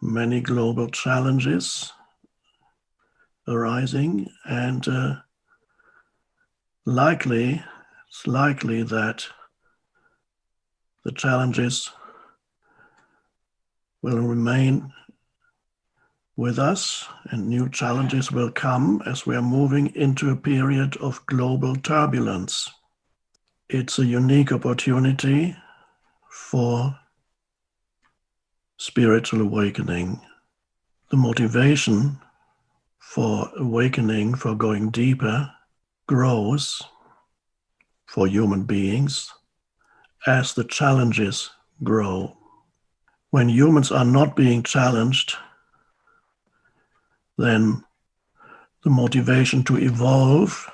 many global challenges arising, and it's likely that the challenges will remain with us, and new challenges will come as we are moving into a period of global turbulence. It's a unique opportunity for spiritual awakening. The motivation for awakening, for going deeper, grows for human beings as the challenges grow. When humans are not being challenged, then the motivation to evolve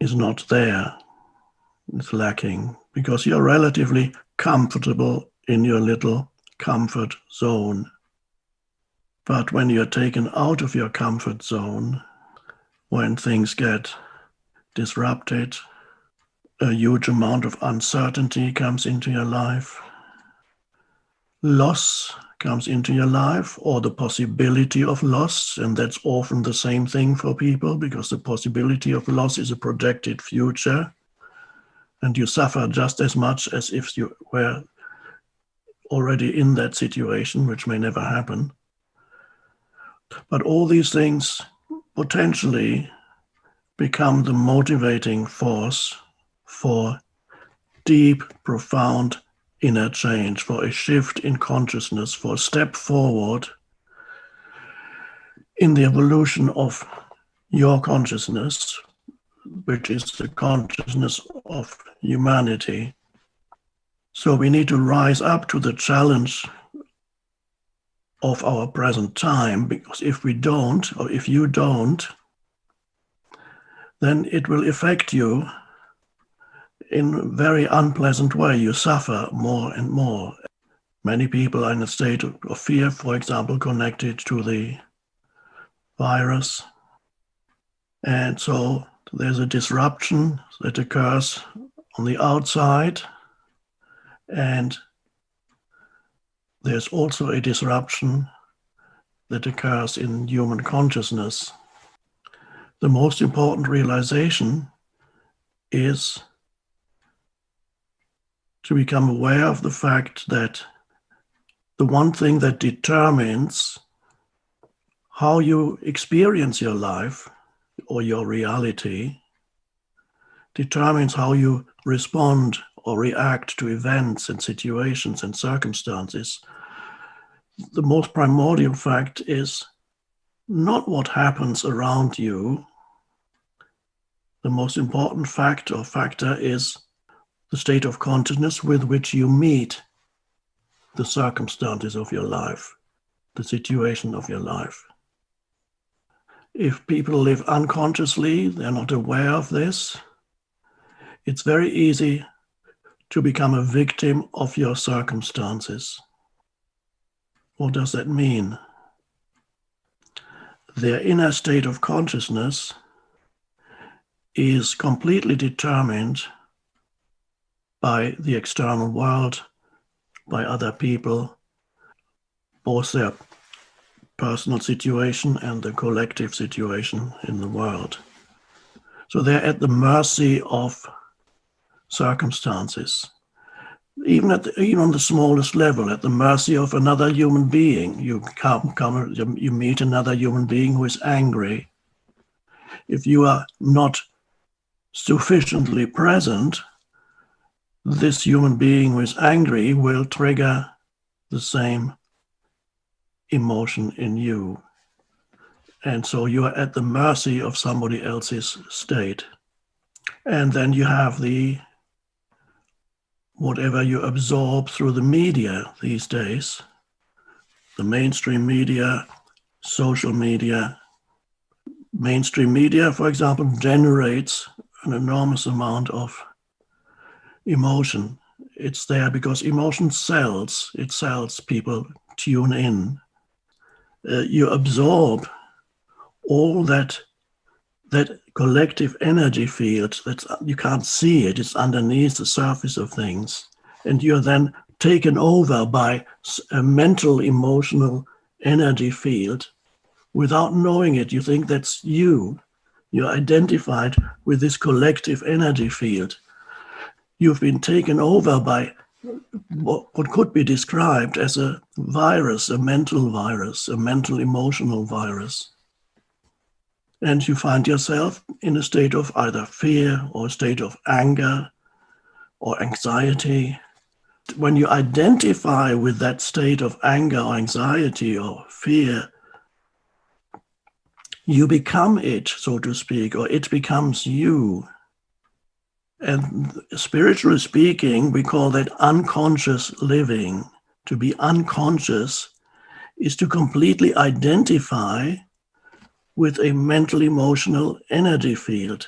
is not there. It's lacking because you're relatively comfortable in your little comfort zone. But when you're taken out of your comfort zone, when things get disrupted, a huge amount of uncertainty comes into your life, loss comes into your life, or the possibility of loss, and that's often the same thing for people because the possibility of loss is a projected future, and you suffer just as much as if you were already in that situation, which may never happen. But all these things potentially become the motivating force for deep, profound inner change, for a shift in consciousness, for a step forward in the evolution of your consciousness, which is the consciousness of humanity. So we need to rise up to the challenge of our present time, because if we don't, or if you don't, then it will affect you in a very unpleasant way. You suffer more and more. Many people are in a state of fear, for example, connected to the virus. And so there's a disruption that occurs on the outside, and there's also a disruption that occurs in human consciousness. The most important realization is to become aware of the fact that the one thing that determines how you experience your life or your reality determines how you respond or react to events and situations and circumstances. The most primordial fact is not what happens around you. The most important fact or factor is the state of consciousness with which you meet the circumstances of your life, the situation of your life. If people live unconsciously, they're not aware of this, it's very easy to become a victim of your circumstances. What does that mean? Their inner state of consciousness is completely determined by the external world, by other people, both their personal situation and the collective situation in the world. So they're at the mercy of circumstances, even on the smallest level, at the mercy of another human being. You meet another human being who is angry. If you are not sufficiently present, this human being who is angry will trigger the same emotion in you. And so you are at the mercy of somebody else's state. And then you have whatever you absorb through the media these days, the mainstream media, social media. Mainstream media, for example, generates an enormous amount of emotion. It's there because emotion sells. It sells. People tune in. You absorb all that collective energy field you can't see it. It's underneath the surface of things, and you're then taken over by a mental, emotional energy field without knowing it. You think that's you. You're identified with this collective energy field. You've been taken over by what could be described as a virus, a mental emotional virus. And you find yourself in a state of either fear or a state of anger or anxiety. When you identify with that state of anger or anxiety or fear, you become it, so to speak, or it becomes you. And spiritually speaking, we call that unconscious living. To be unconscious is to completely identify with a mental emotional energy field.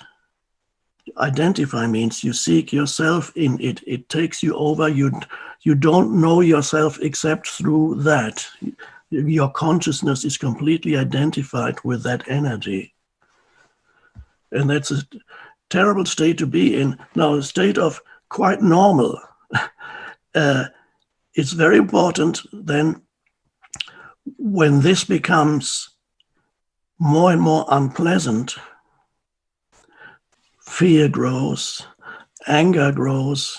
Identify means you seek yourself in it. It takes you over. You don't know yourself except through that. Your consciousness is completely identified with that energy. And that's a terrible state to be in. Now, a state of quite normal. It's very important then when this becomes more and more unpleasant, fear grows, anger grows,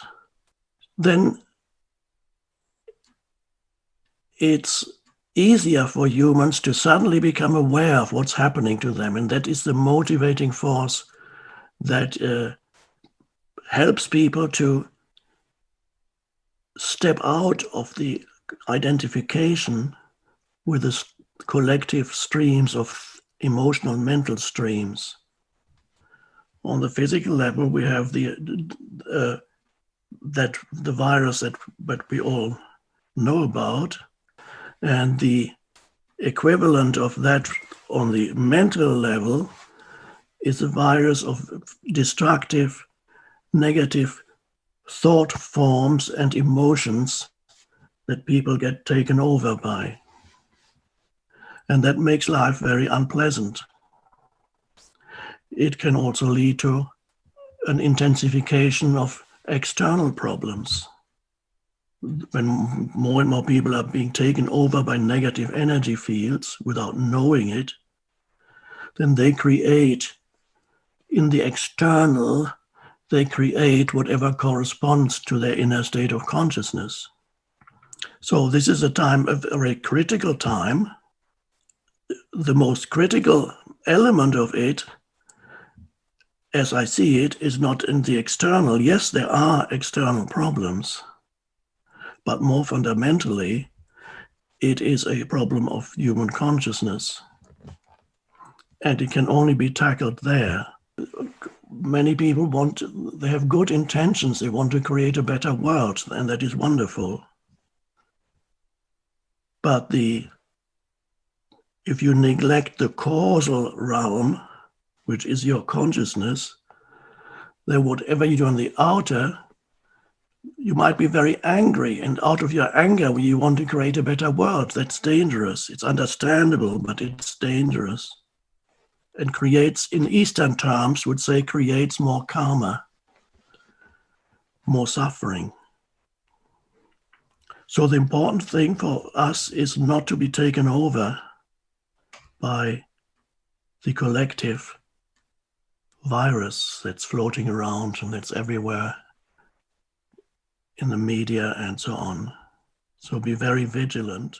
then it's easier for humans to suddenly become aware of what's happening to them. And that is the motivating force that helps people to step out of the identification with the collective streams of emotional mental streams. On the physical level, we have the virus that we all know about, and the equivalent of that on the mental level is a virus of destructive, negative thought forms and emotions that people get taken over by. And that makes life very unpleasant. It can also lead to an intensification of external problems. When more and more people are being taken over by negative energy fields without knowing it, then they create in the external, they create whatever corresponds to their inner state of consciousness. So this is a very critical time. The most critical element of it, as I see it, is not in the external. Yes, there are external problems, but more fundamentally, it is a problem of human consciousness. And it can only be tackled there. Many people they have good intentions. They want to create a better world, and that is wonderful. But if you neglect the causal realm, which is your consciousness, then whatever you do on the outer, you might be very angry, and out of your anger, you want to create a better world. That's dangerous. It's understandable, but it's dangerous. And creates, in Eastern terms, would say creates more karma, more suffering. So the important thing for us is not to be taken over by the collective virus that's floating around and that's everywhere in the media and so on. So be very vigilant.